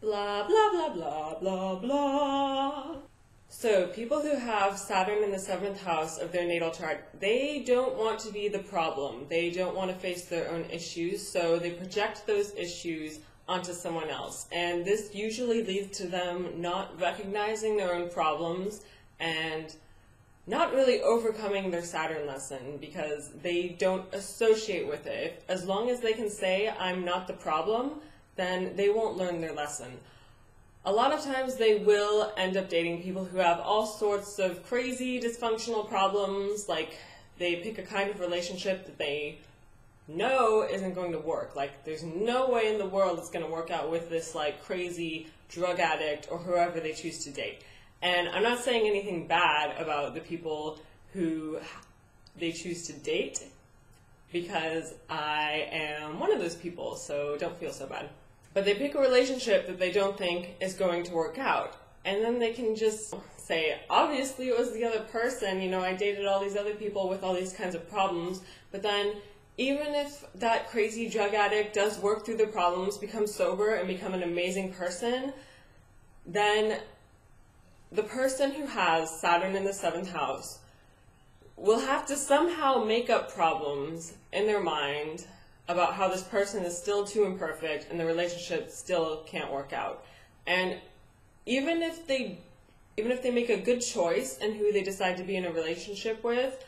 Blah, blah, blah, blah, blah, blah. So, people who have Saturn in the 7th house of their natal chart, they don't want to be the problem. They don't want to face their own issues, so they project those issues onto someone else. And this usually leads to them not recognizing their own problems and not really overcoming their Saturn lesson because they don't associate with it. As long as they can say, I'm not the problem, then they won't learn their lesson. A lot of times they will end up dating people who have all sorts of crazy dysfunctional problems, like they pick a kind of relationship that they know isn't going to work. Like there's no way in the world it's going to work out with this like crazy drug addict or whoever they choose to date. And I'm not saying anything bad about the people who they choose to date because I am one of those people, so don't feel so bad. But they pick a relationship that they don't think is going to work out. And then they can just say, obviously it was the other person, you know, I dated all these other people with all these kinds of problems. But then even if that crazy drug addict does work through the problems, become sober, and become an amazing person, then the person who has Saturn in the 7th house will have to somehow make up problems in their mind about how this person is still too imperfect and the relationship still can't work out. And even if they make a good choice in who they decide to be in a relationship with,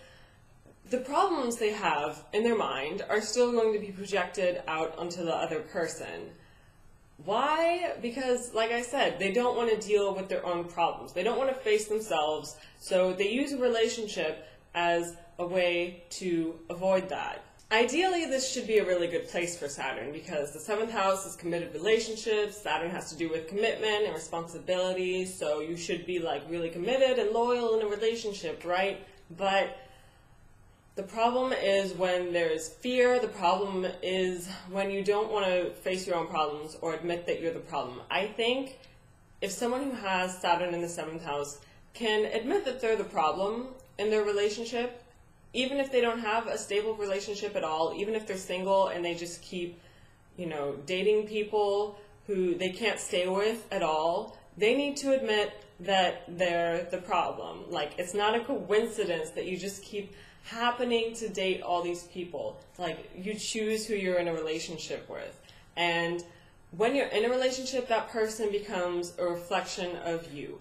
the problems they have in their mind are still going to be projected out onto the other person. Why? Because, like I said, they don't want to deal with their own problems. They don't want to face themselves, so they use a relationship as a way to avoid that. Ideally, this should be a really good place for Saturn because the 7th house is committed relationships. Saturn has to do with commitment and responsibility, so you should be like really committed and loyal in a relationship, right? But the problem is when there's fear. The problem is when you don't want to face your own problems or admit that you're the problem. I think if someone who has Saturn in the 7th house can admit that they're the problem in their relationship, even if they don't have a stable relationship at all, even if they're single and they just keep, you know, dating people who they can't stay with at all, they need to admit that they're the problem. Like, it's not a coincidence that you just keep happening to date all these people. Like, you choose who you're in a relationship with. And when you're in a relationship, that person becomes a reflection of you.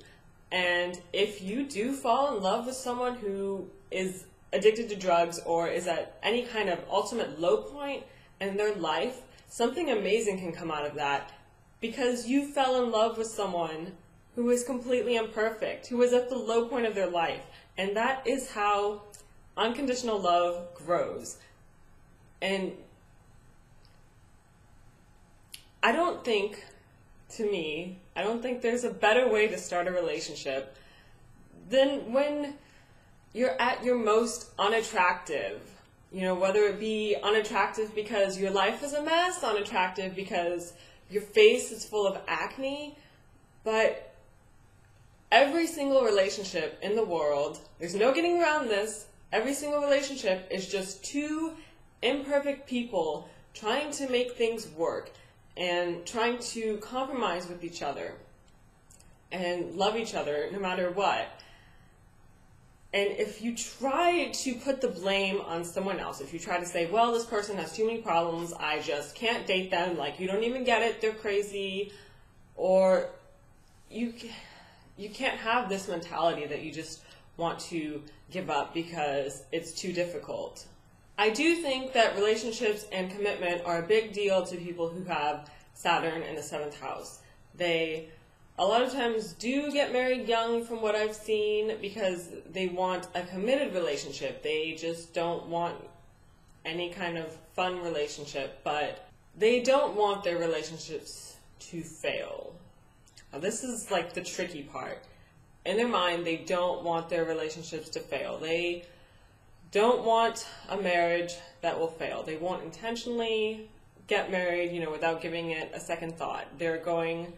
And if you do fall in love with someone who is addicted to drugs or is at any kind of ultimate low point in their life, something amazing can come out of that because you fell in love with someone who is completely imperfect, who is at the low point of their life. And that is how unconditional love grows. And I don't think there's a better way to start a relationship than when you're at your most unattractive. You know, whether it be unattractive because your life is a mess, unattractive because your face is full of acne, but every single relationship in the world, there's no getting around this, every single relationship is just two imperfect people trying to make things work and trying to compromise with each other and love each other no matter what. And if you try to put the blame on someone else, if you try to say, well, this person has too many problems, I just can't date them, like, you don't even get it, they're crazy, or you can't have this mentality that you just want to give up because it's too difficult. I do think that relationships and commitment are a big deal to people who have Saturn in the 7th house. They a lot of times do get married young from what I've seen because they want a committed relationship. They just don't want any kind of fun relationship, but they don't want their relationships to fail. Now, this is like the tricky part. In their mind, they don't want their relationships to fail. They don't want a marriage that will fail. They won't intentionally get married, you know, without giving it a second thought. They're going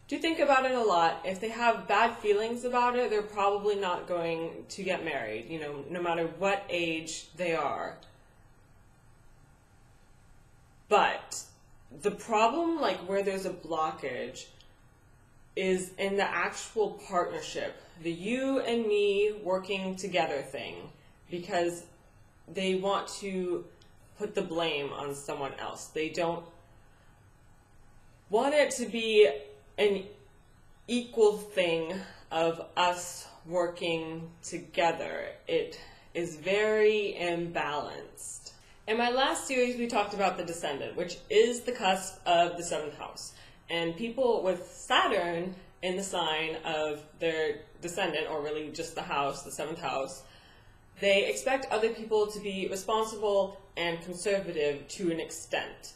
to think about it a lot. If they have bad feelings about it, they're probably not going to get married, you know, no matter what age they are. But The problem, like where there's a blockage, is in the actual partnership, the you and me working together thing, because they want to put the blame on someone else. They don't want it to be an equal thing of us working together. It is very imbalanced. In my last series, we talked about the descendant, which is the cusp of the 7th house. And people with Saturn in the sign of their descendant, or really just the house, the 7th house, they expect other people to be responsible and conservative to an extent.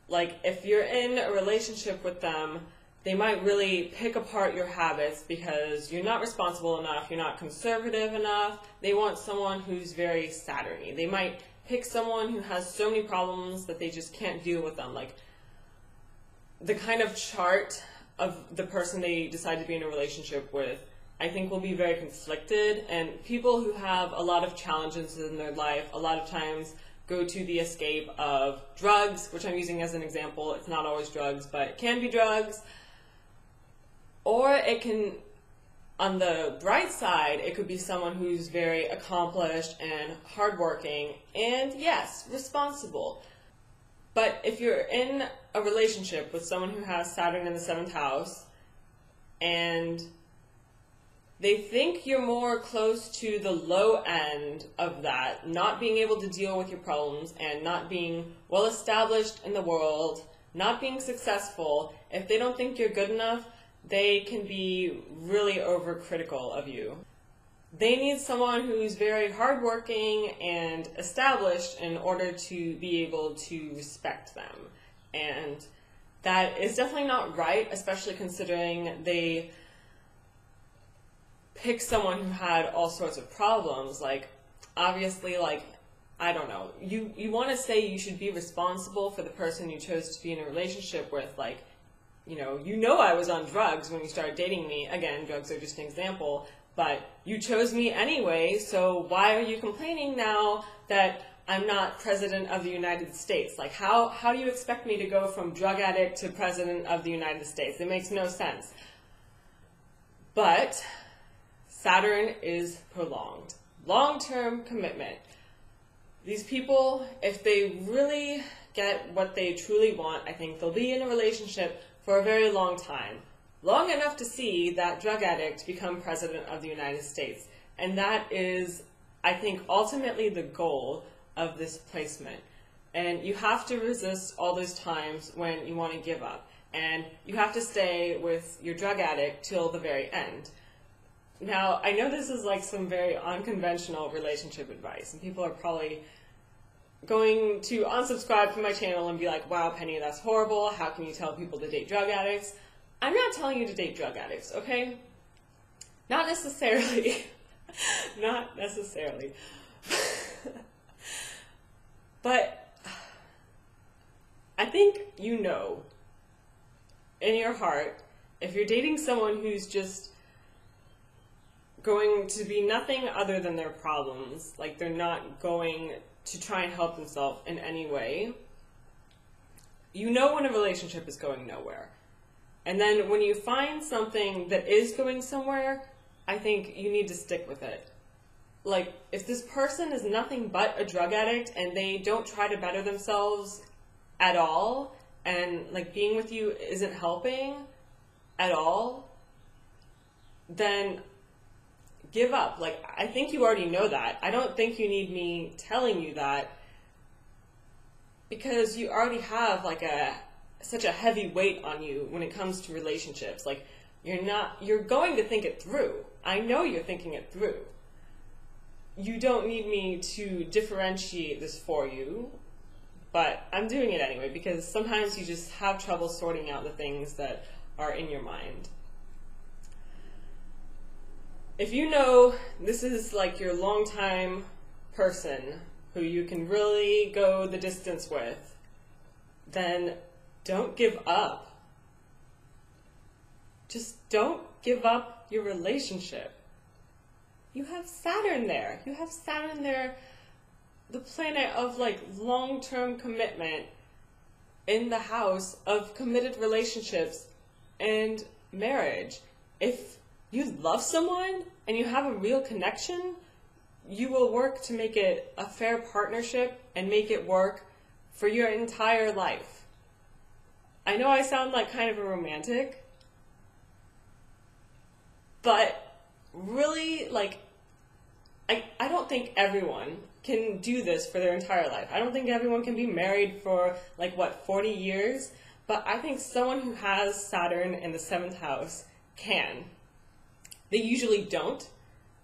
Like, if you're in a relationship with them, they might really pick apart your habits because you're not responsible enough, you're not conservative enough. They want someone who's very Saturn-y. They might pick someone who has so many problems that they just can't deal with them. Like, the kind of chart of the person they decide to be in a relationship with, I think, will be very conflicted, and people who have a lot of challenges in their life a lot of times go to the escape of drugs, which I'm using as an example. It's not always drugs, but it can be drugs. Or it can, on the bright side, it could be someone who's very accomplished and hardworking and, yes, responsible. But if you're in a relationship with someone who has Saturn in the 7th house and they think you're more close to the low end of that, not being able to deal with your problems and not being well established in the world, not being successful, if they don't think you're good enough, they can be really overcritical of you. They need someone who's very hardworking and established in order to be able to respect them. And that is definitely not right, especially considering they pick someone who had all sorts of problems. Like, obviously, like, I don't know, you want to say you should be responsible for the person you chose to be in a relationship with. Like, you know I was on drugs when you started dating me. Again, drugs are just an example, but you chose me anyway, so why are you complaining now that I'm not president of the United States? Like, how do you expect me to go from drug addict to president of the United States? It makes no sense. But Saturn is prolonged. Long-term commitment. These people, if they really get what they truly want, I think they'll be in a relationship for a very long time. Long enough to see that drug addict become president of the United States. And that is, I think, ultimately the goal of this placement. And you have to resist all those times when you want to give up. And you have to stay with your drug addict till the very end. Now, I know this is like some very unconventional relationship advice, and people are probably going to unsubscribe from my channel and be like, wow, Penny, that's horrible. How can you tell people to date drug addicts? I'm not telling you to date drug addicts, okay? Not necessarily. Not necessarily. But I think you know in your heart, if you're dating someone who's just going to be nothing other than their problems, like they're not going to try and help themselves in any way, you know when a relationship is going nowhere. And then when you find something that is going somewhere, I think you need to stick with it. Like, if this person is nothing but a drug addict and they don't try to better themselves at all, and like being with you isn't helping at all, then give up. Like, I think you already know that. I don't think you need me telling you that, because you already have like such a heavy weight on you when it comes to relationships. Like, you're going to think it through. I know you're thinking it through. You don't need me to differentiate this for you, but I'm doing it anyway, because sometimes you just have trouble sorting out the things that are in your mind. If you know this is like your longtime person who you can really go the distance with, then don't give up. Just don't give up your relationship. You have Saturn there. You have Saturn there, the planet of like long-term commitment. in the house of committed relationships and marriage. If you love someone and you have a real connection, you will work to make it a fair partnership and make it work for your entire life. I know I sound like kind of a romantic, but really, like, I don't think everyone can do this for their entire life. I don't think everyone can be married for, like, 40 years? But I think someone who has Saturn in the 7th house can. They usually don't,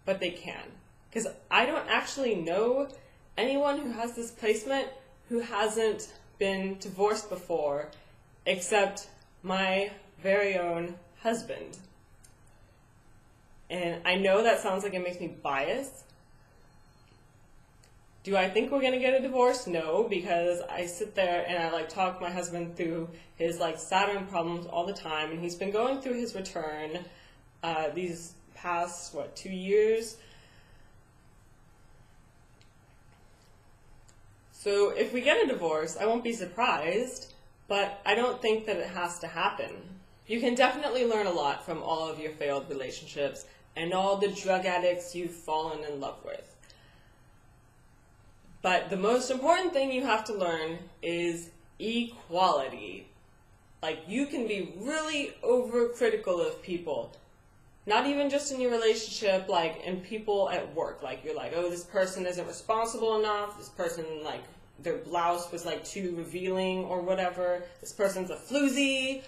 but they can. Because I don't actually know anyone who has this placement who hasn't been divorced before, except my very own husband. And I know that sounds like it makes me biased. Do I think we're going to get a divorce? No, because I sit there and I talk my husband through his Saturn problems all the time, and he's been going through his return these past 2 years. So if we get a divorce, I won't be surprised, but I don't think that it has to happen. You can definitely learn a lot from all of your failed relationships and all the drug addicts you've fallen in love with. But the most important thing you have to learn is equality. You can be really overcritical of people. Not even just in your relationship, in people at work. You're oh, this person isn't responsible enough, this person, their blouse was, too revealing or whatever, this person's a floozy.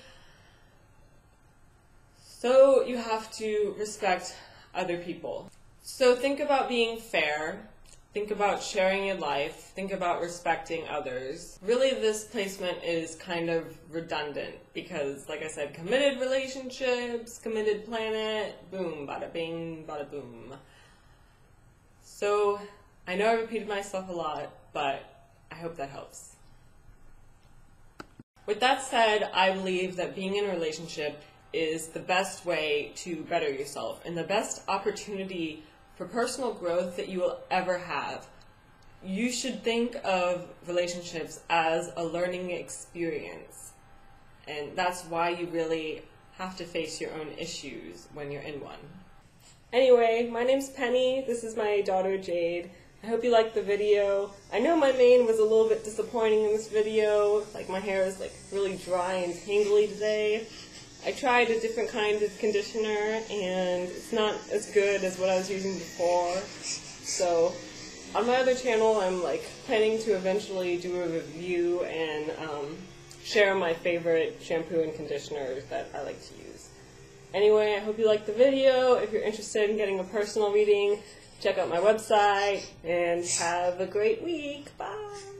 So you have to respect other people. So think about being fair. Think about sharing your life. Think about respecting others. Really, this placement is kind of redundant because, like I said, committed relationships, committed planet, boom, bada bing, bada boom. So, I know I repeated myself a lot, but I hope that helps. With that said, I believe that being in a relationship is the best way to better yourself and the best opportunity for personal growth that you will ever have. You should think of relationships as a learning experience. And that's why you really have to face your own issues when you're in one. Anyway, my name's Penny. This is my daughter Jade. I hope you liked the video. I know my mane was a little bit disappointing in this video. My hair is really dry and tangly today. I tried a different kind of conditioner, and it's not as good as what I was using before. So, on my other channel, I'm planning to eventually do a review and share my favorite shampoo and conditioner that I like to use. Anyway, I hope you liked the video. If you're interested in getting a personal reading, check out my website, and have a great week. Bye!